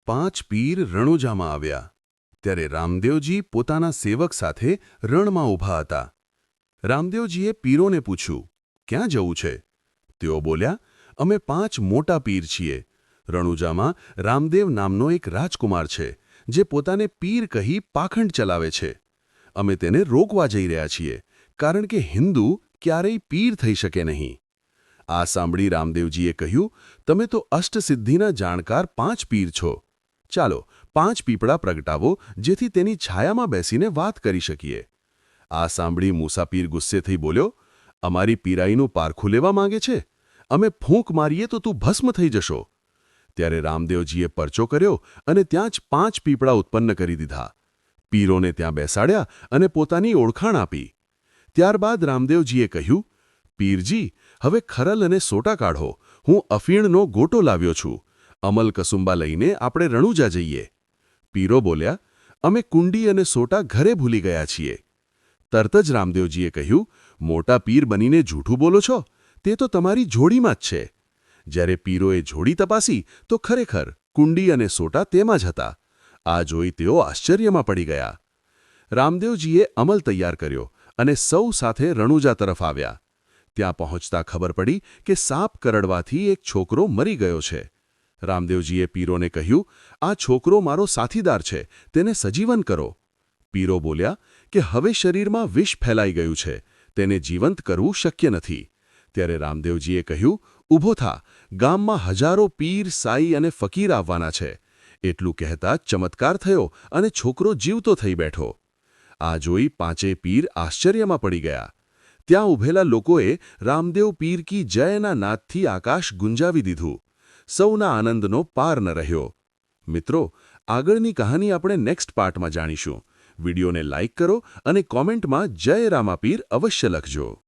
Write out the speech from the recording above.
પાંચ પીર રણુજામાં આવ્યા ત્યારે રામદેવજી પોતાના સેવક સાથે રણમાં ઊભા હતા. રામદેવજીએ પીરોને પૂછ્યું, ક્યાં જવું છે? તેઓ બોલ્યા, અમે પાંચ મોટા પીર છીએ. રણુજામાં રામદેવ નામનો એક રાજકુમાર છે, જે પોતાને પીર કહી પાખંડ ચલાવે છે. અમે તેને રોકવા જઈ રહ્યા છીએ, કારણ કે હિન્દુ ક્યારેય પીર થઈ શકે નહીં. આ સાંભળી રામદેવજીએ કહ્યું, તમે તો અષ્ટસિદ્ધિના જાણકાર પાંચ પીર છો. ચાલો, પાંચ પીપળા પ્રગટાવો, જેથી તેની છાયામાં બેસીને વાત કરી શકીએ. આ સાંભળી મૂસાપીર ગુસ્સે થઈ બોલ્યો, અમારી પીરાઈનું પારખું લેવા માંગે છે? અમે ફૂંક મારીએ તો તું ભસ્મ થઈ જશો. ત્યારે રામદેવજીએ પરચો કર્યો અને ત્યાં જ પાંચ પીપળા ઉત્પન્ન કરી દીધા. પીરોને ત્યાં બેસાડ્યા અને પોતાની ઓળખાણ આપી. ત્યારબાદ રામદેવજીએ કહ્યું, પીરજી, હવે ખરલ અને સોટા કાઢો. હું અફીણનો ગોટો લાવ્યો છું. અમલ કસુંબા લઈને આપણે રણુજા જઈએ. પીરો બોલ્યા, અમે કુંડી અને સોટા ઘરે ભૂલી ગયા છીએ. તરત જ રામદેવજીએ કહ્યું, મોટા પીર બનીને જૂઠું બોલો છો? તે તો તમારી જોડીમાં જ છે. જ્યારે પીરોએ જોડી તપાસી તો ખરેખર કુંડી અને સોટા તેમાં જ હતા. આ જોઈ તેઓ આશ્ચર્યમાં પડી ગયા. રામદેવજીએ અમલ તૈયાર કર્યો અને સૌ સાથે રણુજા તરફ આવ્યા. ત્યાં પહોંચતા ખબર પડી કે સાપ કરડવાથી એક છોકરો મરી ગયો છે. રામદેવજીએ પીરોને કહ્યું, આ છોકરો મારો સાથીદાર છે, તેને સજીવન કરો. પીરો બોલ્યા કે હવે શરીરમાં વિષ ફેલાઈ ગયું છે, તેને જીવંત કરવું શક્ય નથી. ત્યારે રામદેવજીએ કહ્યું, ઊભો થા, ગામમાં હજારો પીર, સાઈ અને ફકીર આવવાના છે. એટલું કહેતા ચમત્કાર થયો અને છોકરો જીવતો થઈ બેઠો. આ જોઈ પાંચેય પીર આશ્ચર્યમાં પડી ગયા. ત્યાં ઊભેલા લોકોએ રામદેવ પીર કી જયના નાદથી આકાશ ગુંજાવી દીધું. સૌના આનંદનો પાર ન રહ્યો. મિત્રો, આગળની કહાની આપણે નેક્સ્ટ પાર્ટમાં જાણીશું. વિડીયોને લાઇક કરો અને કોમેન્ટમાં જય રામાપીર અવશ્ય લખજો.